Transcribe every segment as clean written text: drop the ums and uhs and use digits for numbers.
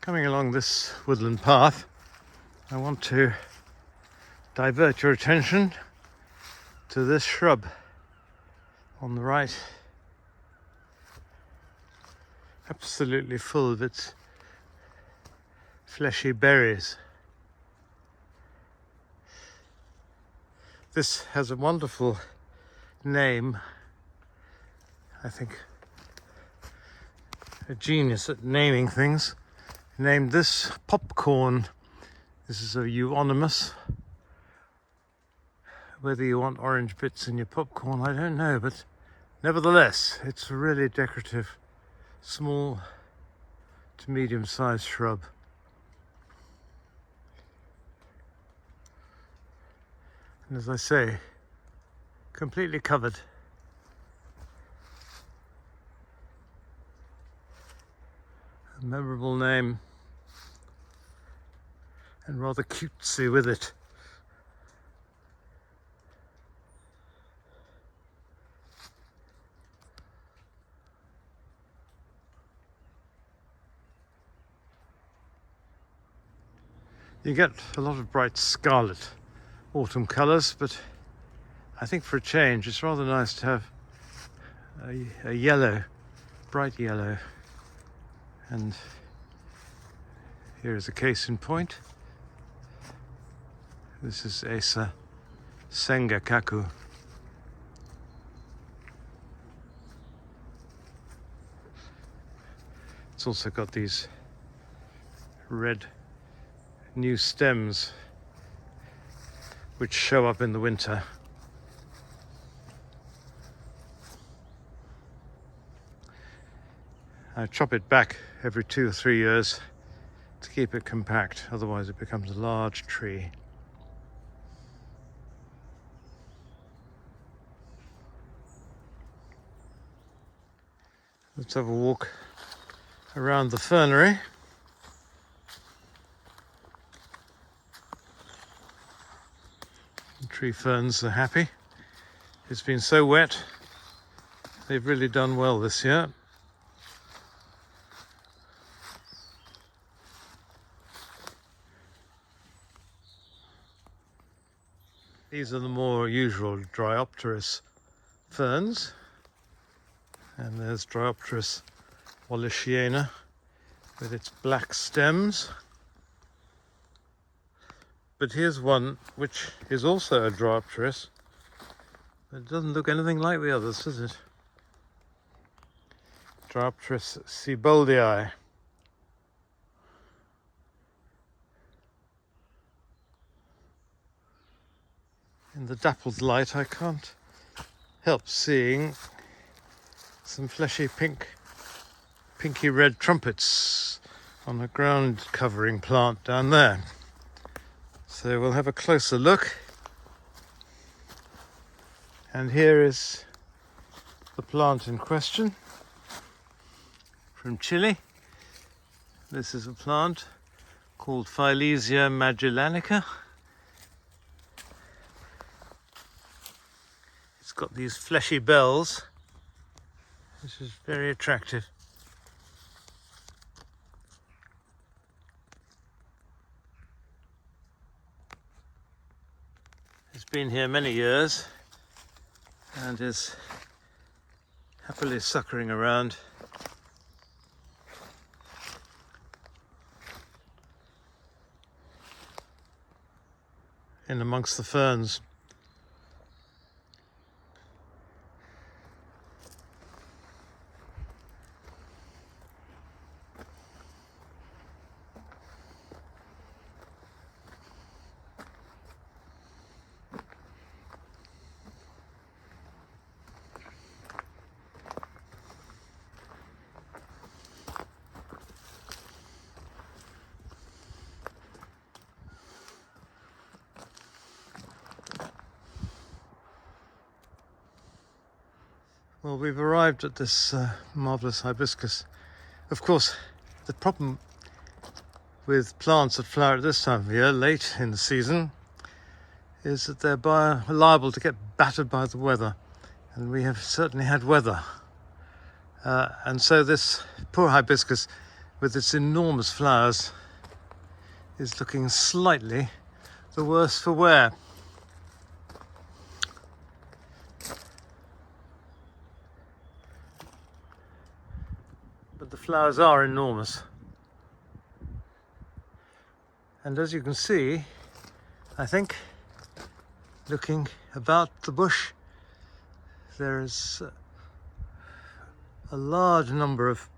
Coming along this woodland path, I want to divert your attention to this shrub on the right. Absolutely full of its fleshy berries. This has a wonderful name. I think a genius at naming things. Named this popcorn. This is a euonymus. Whether you want orange bits in your popcorn, I don't know, but nevertheless, it's a really decorative, small to medium-sized shrub. And as I say, completely covered. A memorable name, and rather cutesy with it. You get a lot of bright scarlet autumn colours, but I think for a change it's rather nice to have a yellow, bright yellow. And here is a case in point. This is Asa Sengakaku. It's also got these red new stems which show up in the winter. I chop it back every 2 or 3 years to keep it compact, otherwise it becomes a large tree. Let's have a walk around the fernery. The tree ferns are happy. It's been so wet, they've really done well this year. These are the more usual Dryopteris ferns, and there's Dryopteris wallichiana with its black stems. But here's one which is also a Dryopteris, but it doesn't look anything like the others, does it? Dryopteris seboldii. In the dappled light, I can't help seeing some fleshy pinky red trumpets on a ground covering plant down there. So we'll have a closer look. And here is the plant in question from Chile. This is a plant called Phyllesia magellanica. It's got these fleshy bells, which is very attractive. It's been here many years and is happily suckering around. In amongst the ferns. Well, we've arrived at this marvellous hibiscus. Of course, the problem with plants that flower at this time of year, late in the season, is that they're liable to get battered by the weather. And we have certainly had weather. And so this poor hibiscus with its enormous flowers, is looking slightly the worse for wear. But the flowers are enormous. And as you can see, I think, looking about the bush, there is a large number of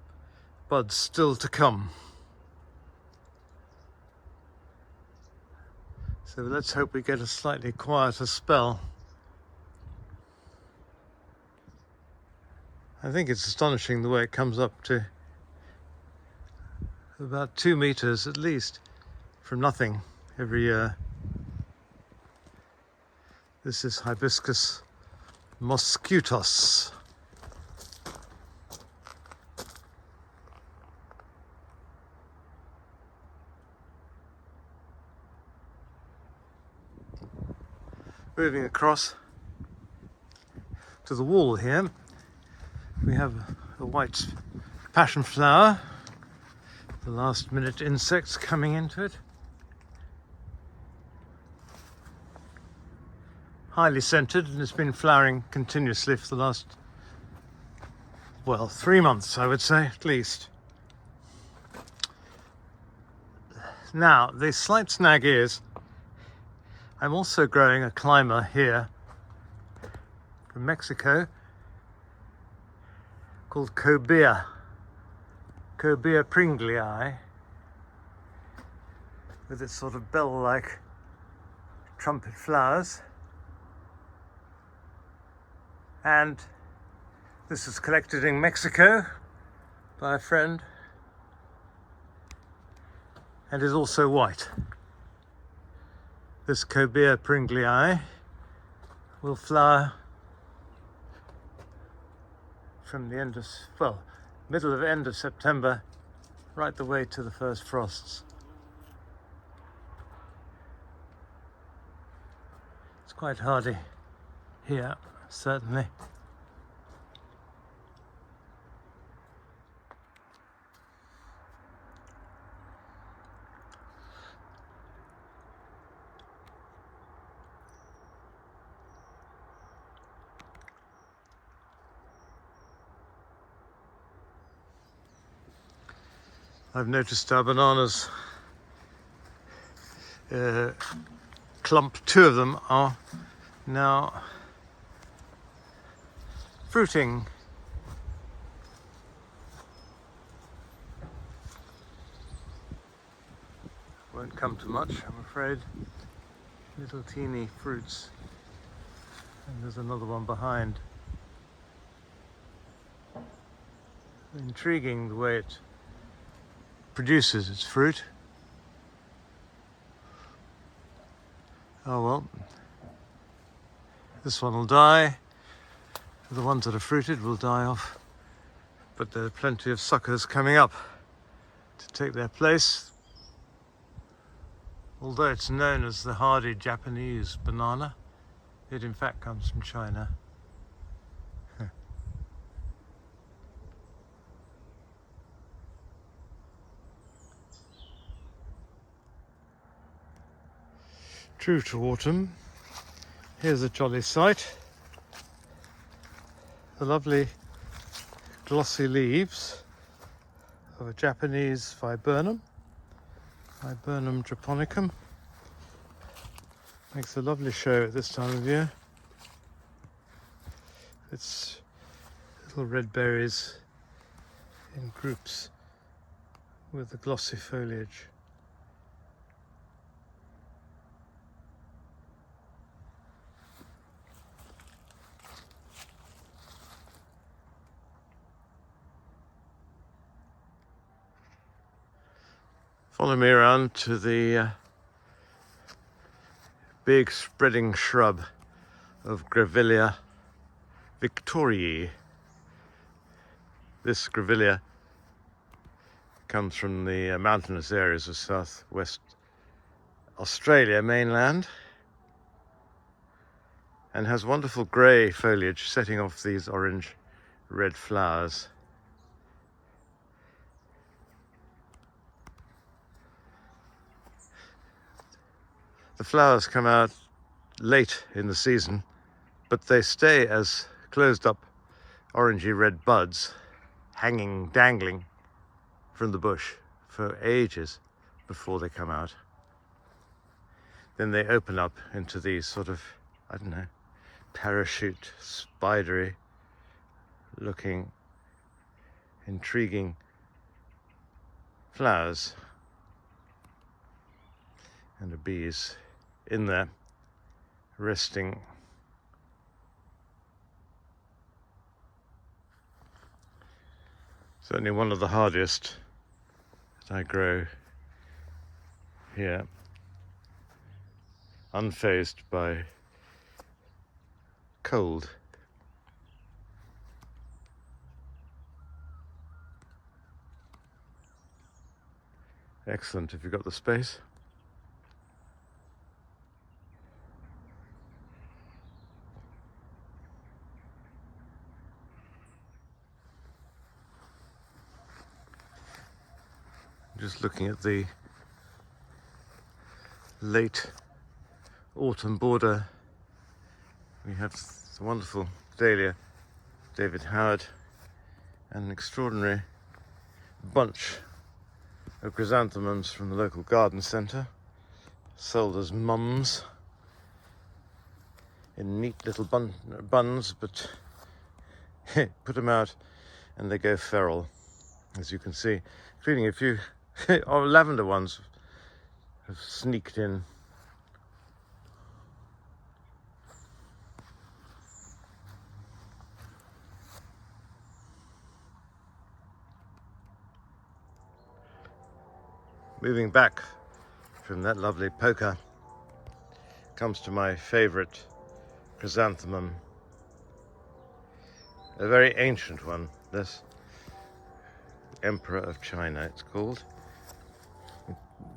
buds still to come. So let's hope we get a slightly quieter spell. I think it's astonishing the way it comes up to about 2 meters at least from nothing every year. This is Hibiscus mosquitos. Moving across to the wall here, we have a white passion flower, the last minute insects coming into it. Highly scented, and it's been flowering continuously for the last, well, 3 months, I would say, at least. Now, the slight snag is I'm also growing a climber here from Mexico called Cobea Pringlei, with its sort of bell-like trumpet flowers. And this was collected in Mexico by a friend and is also white. This Cobea Pringlei will flower from the end of September right the way to the first frosts. It's quite hardy here, certainly. I've noticed our bananas, clump, 2 of them are now fruiting. Won't come to much, I'm afraid. Little teeny fruits. And there's another one behind. Intriguing the way it produces its fruit. Oh well, this one will die. The ones that are fruited will die off, but there are plenty of suckers coming up to take their place. Although it's known as the hardy Japanese banana, it in fact comes from China. True to autumn, here's a jolly sight. The lovely glossy leaves of a Japanese Viburnum, Viburnum japonicum. Makes a lovely show at this time of year. It's little red berries in groups with the glossy foliage. Follow me around to the big spreading shrub of Grevillea victoriae. This Grevillea comes from the mountainous areas of southwest Australia mainland and has wonderful grey foliage setting off these orange red flowers. The flowers come out late in the season, but they stay as closed up orangey red buds hanging, dangling from the bush for ages before they come out. Then they open up into these sort of, I don't know, parachute, spidery looking, intriguing flowers. And the bees in there resting. Certainly one of the hardest that I grow here, unfazed by cold. Excellent if you've got the space. Just looking at the late autumn border, we have the wonderful dahlia, David Howard, and an extraordinary bunch of chrysanthemums from the local garden centre, sold as mums in neat little buns, but put them out and they go feral, as you can see, including a few lavender ones have sneaked in. Moving back from that lovely poker comes to my favourite chrysanthemum, a very ancient one, this Emperor of China it's called.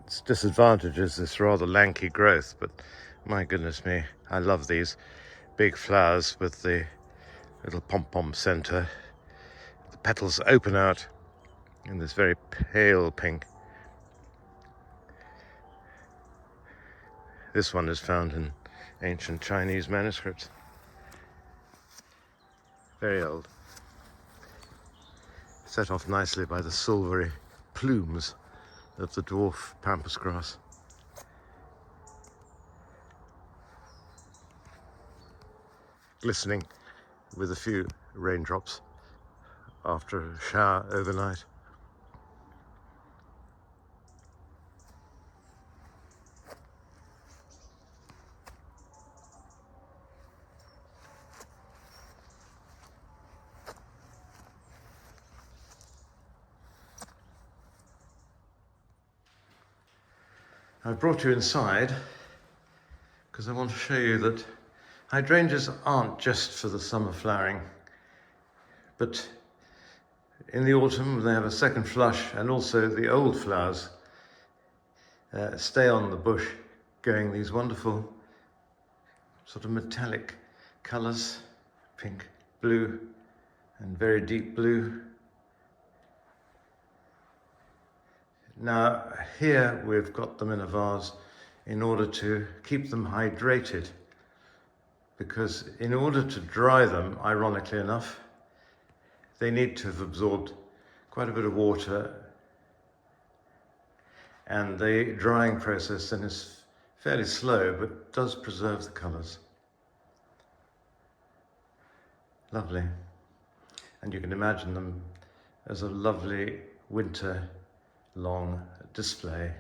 Its disadvantage is this rather lanky growth, but my goodness me, I love these big flowers with the little pom-pom centre. The petals open out in this very pale pink. This one is found in ancient Chinese manuscripts. Very old. Set off nicely by the silvery plumes of the dwarf pampas grass. Glistening with a few raindrops after a shower overnight. I brought you inside because I want to show you that hydrangeas aren't just for the summer flowering, but in the autumn when they have a second flush, and also the old flowers stay on the bush, going these wonderful sort of metallic colours, pink, blue, and very deep blue. Now here we've got them in a vase in order to keep them hydrated, because in order to dry them, ironically enough, they need to have absorbed quite a bit of water, and the drying process then is fairly slow but does preserve the colours. Lovely. And you can imagine them as a lovely winter long display